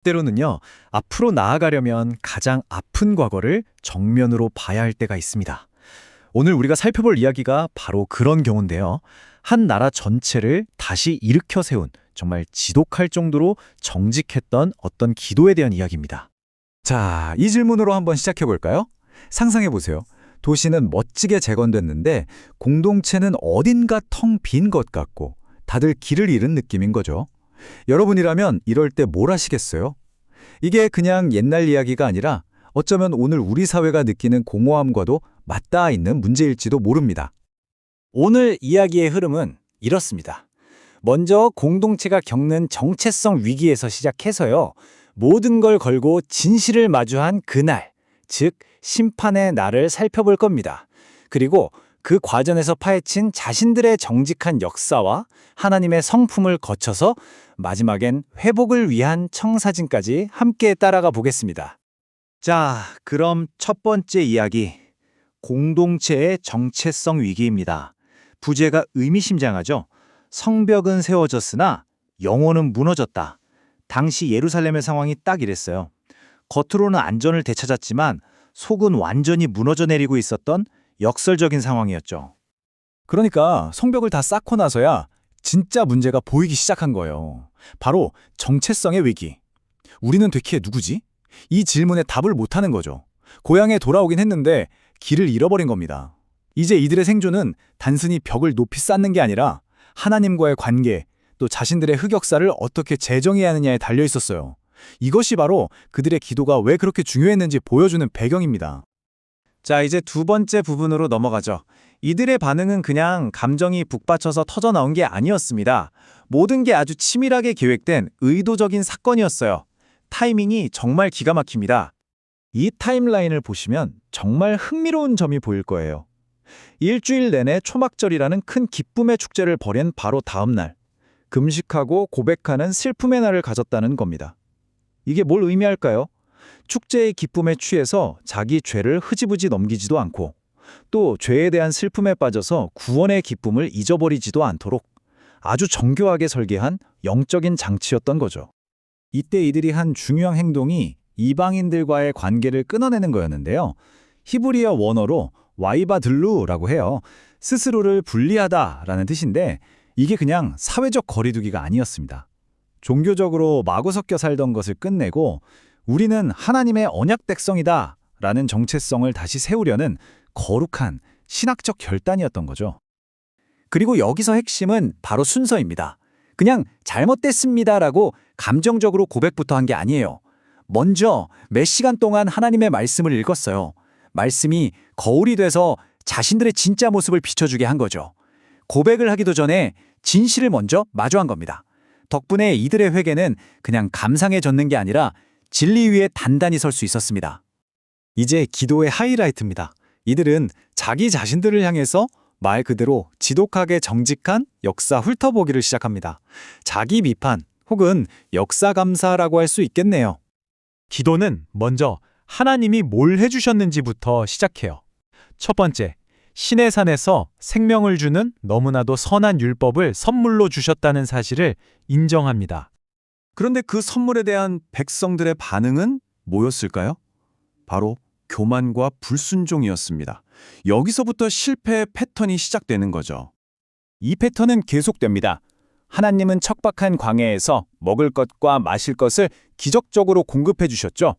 때로는요, 앞으로 나아가려면 가장 아픈 과거를 정면으로 봐야 할 때가 있습니다. 오늘 우리가 살펴볼 이야기가 바로 그런 경우인데요. 한 나라 전체를 다시 일으켜 세운 정말 지독할 정도로 정직했던 어떤 기도에 대한 이야기입니다. 자, 이 질문으로 한번 시작해 볼까요? 상상해 보세요. 도시는 멋지게 재건됐는데 공동체는 어딘가 텅 빈 것 같고 다들 길을 잃은 느낌인 거죠. 여러분이라면 이럴 때 뭘 하시겠어요? 이게 그냥 옛날 이야기가 아니라 어쩌면 오늘 우리 사회가 느끼는 공허함과도 맞닿아 있는 문제일지도 모릅니다. 오늘 이야기의 흐름은 이렇습니다. 먼저 공동체가 겪는 정체성 위기에서 시작해서요. 모든 걸 걸고 진실을 마주한 그날, 즉 심판의 날을 살펴볼 겁니다. 그리고 그 과정에서 파헤친 자신들의 정직한 역사와 하나님의 성품을 거쳐서 마지막엔 회복을 위한 청사진까지 함께 따라가 보겠습니다. 자, 그럼 첫 번째 이야기. 공동체의 정체성 위기입니다. 부제가 의미심장하죠. 성벽은 세워졌으나 영혼은 무너졌다. 당시 예루살렘의 상황이 딱 이랬어요. 겉으로는 안전을 되찾았지만 속은 완전히 무너져 내리고 있었던 역설적인 상황이었죠. 그러니까 성벽을 다 쌓고 나서야 진짜 문제가 보이기 시작한 거예요. 바로 정체성의 위기. 우리는 되기에 누구지? 이 질문에 답을 못하는 거죠. 고향에 돌아오긴 했는데 길을 잃어버린 겁니다. 이제 이들의 생존은 단순히 벽을 높이 쌓는 게 아니라 하나님과의 관계, 또 자신들의 흑역사를 어떻게 재정해야 하느냐에 달려 있었어요. 이것이 바로 그들의 기도가 왜 그렇게 중요했는지 보여주는 배경입니다. 자, 이제 두 번째 부분으로 넘어가죠. 이들의 반응은 그냥 감정이 북받쳐서 터져나온 게 아니었습니다. 모든 게 아주 치밀하게 계획된 의도적인 사건이었어요. 타이밍이 정말 기가 막힙니다. 이 타임라인을 보시면 정말 흥미로운 점이 보일 거예요. 일주일 내내 초막절이라는 큰 기쁨의 축제를 벌인 바로 다음 날, 금식하고 고백하는 슬픔의 날을 가졌다는 겁니다. 이게 뭘 의미할까요? 축제의 기쁨에 취해서 자기 죄를 흐지부지 넘기지도 않고 또 죄에 대한 슬픔에 빠져서 구원의 기쁨을 잊어버리지도 않도록 아주 정교하게 설계한 영적인 장치였던 거죠. 이때 이들이 한 중요한 행동이 이방인들과의 관계를 끊어내는 거였는데요. 히브리어 원어로 와이바들루라고 해요. 스스로를 분리하다라는 뜻인데 이게 그냥 사회적 거리두기가 아니었습니다. 종교적으로 마구 섞여 살던 것을 끝내고 우리는 하나님의 언약 백성이다 라는 정체성을 다시 세우려는 거룩한 신학적 결단이었던 거죠. 그리고 여기서 핵심은 바로 순서입니다. 그냥 잘못됐습니다라고 감정적으로 고백부터 한 게 아니에요. 먼저 몇 시간 동안 하나님의 말씀을 읽었어요. 말씀이 거울이 돼서 자신들의 진짜 모습을 비춰주게 한 거죠. 고백을 하기도 전에 진실을 먼저 마주한 겁니다. 덕분에 이들의 회개는 그냥 감상에 젖는 게 아니라 진리 위에 단단히 설 수 있었습니다. 이제 기도의 하이라이트입니다. 이들은 자기 자신들을 향해서 말 그대로 지독하게 정직한 역사 훑어보기를 시작합니다. 자기 비판 혹은 역사 감사라고 할 수 있겠네요. 기도는 먼저 하나님이 뭘 해주셨는지부터 시작해요. 첫 번째, 신의 산에서 생명을 주는 너무나도 선한 율법을 선물로 주셨다는 사실을 인정합니다. 그런데 그 선물에 대한 백성들의 반응은 뭐였을까요? 바로 교만과 불순종이었습니다. 여기서부터 실패의 패턴이 시작되는 거죠. 이 패턴은 계속됩니다. 하나님은 척박한 광야에서 먹을 것과 마실 것을 기적적으로 공급해 주셨죠.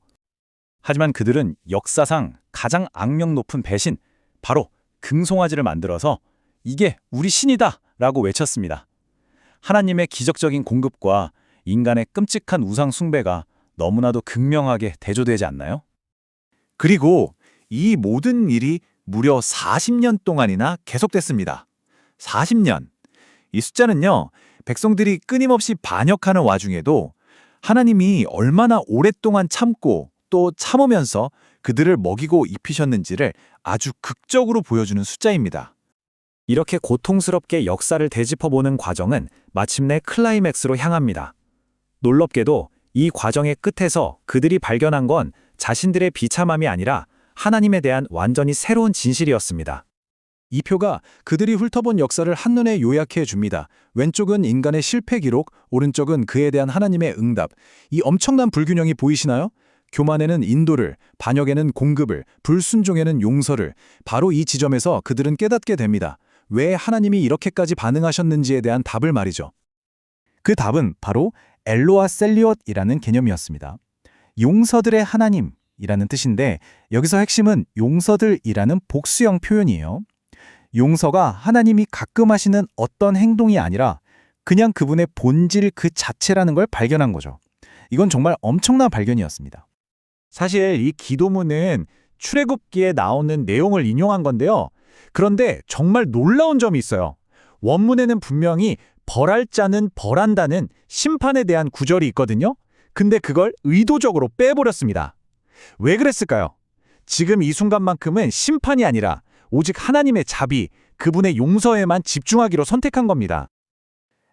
하지만 그들은 역사상 가장 악명 높은 배신, 바로 금송아지를 만들어서 이게 우리 신이다 라고 외쳤습니다. 하나님의 기적적인 공급과 인간의 끔찍한 우상 숭배가 너무나도 극명하게 대조되지 않나요? 그리고 이 모든 일이 무려 40년 동안이나 계속됐습니다. 40년. 이 숫자는요, 백성들이 끊임없이 반역하는 와중에도 하나님이 얼마나 오랫동안 참고 또 참으면서 그들을 먹이고 입히셨는지를 아주 극적으로 보여주는 숫자입니다. 이렇게 고통스럽게 역사를 되짚어보는 과정은 마침내 클라이맥스로 향합니다. 놀랍게도 이 과정의 끝에서 그들이 발견한 건 자신들의 비참함이 아니라 하나님에 대한 완전히 새로운 진실이었습니다. 이 표가 그들이 훑어본 역사를 한눈에 요약해 줍니다. 왼쪽은 인간의 실패 기록, 오른쪽은 그에 대한 하나님의 응답. 이 엄청난 불균형이 보이시나요? 교만에는 인도를, 반역에는 공급을, 불순종에는 용서를. 바로 이 지점에서 그들은 깨닫게 됩니다. 왜 하나님이 이렇게까지 반응하셨는지에 대한 답을 말이죠. 그 답은 바로 엘로아 셀리엇이라는 개념이었습니다. 용서들의 하나님이라는 뜻인데 여기서 핵심은 용서들이라는 복수형 표현이에요. 용서가 하나님이 가끔 하시는 어떤 행동이 아니라 그냥 그분의 본질 그 자체라는 걸 발견한 거죠. 이건 정말 엄청난 발견이었습니다. 사실 이 기도문은 출애굽기에 나오는 내용을 인용한 건데요. 그런데 정말 놀라운 점이 있어요. 원문에는 분명히 벌할 자는 벌한다는 심판에 대한 구절이 있거든요. 근데 그걸 의도적으로 빼버렸습니다. 왜 그랬을까요? 지금 이 순간만큼은 심판이 아니라 오직 하나님의 자비, 그분의 용서에만 집중하기로 선택한 겁니다.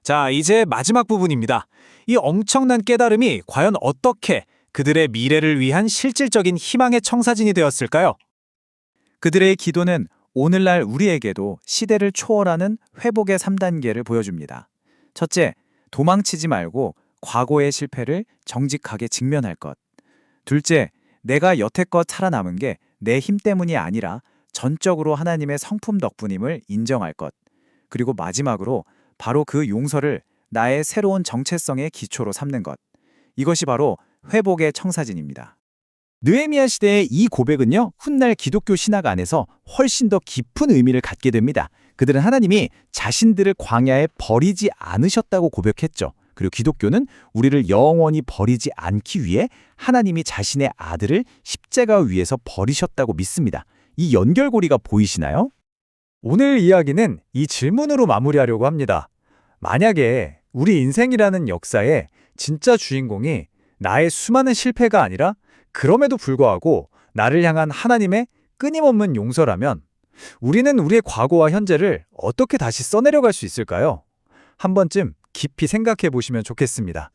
자, 이제 마지막 부분입니다. 이 엄청난 깨달음이 과연 어떻게 그들의 미래를 위한 실질적인 희망의 청사진이 되었을까요? 그들의 기도는 오늘날 우리에게도 시대를 초월하는 회복의 3단계를 보여줍니다. 첫째, 도망치지 말고 과거의 실패를 정직하게 직면할 것. 둘째, 내가 여태껏 살아남은 게 내 힘 때문이 아니라 전적으로 하나님의 성품 덕분임을 인정할 것. 그리고 마지막으로 바로 그 용서를 나의 새로운 정체성의 기초로 삼는 것. 이것이 바로 회복의 청사진입니다. 느헤미야 시대의 이 고백은요, 훗날 기독교 신학 안에서 훨씬 더 깊은 의미를 갖게 됩니다. 그들은 하나님이 자신들을 광야에 버리지 않으셨다고 고백했죠. 그리고 기독교는 우리를 영원히 버리지 않기 위해 하나님이 자신의 아들을 십자가 위에서 버리셨다고 믿습니다. 이 연결고리가 보이시나요? 오늘 이야기는 이 질문으로 마무리하려고 합니다. 만약에 우리 인생이라는 역사에 진짜 주인공이 나의 수많은 실패가 아니라 그럼에도 불구하고 나를 향한 하나님의 끊임없는 용서라면 우리는 우리의 과거와 현재를 어떻게 다시 써내려갈 수 있을까요? 한 번쯤 깊이 생각해 보시면 좋겠습니다.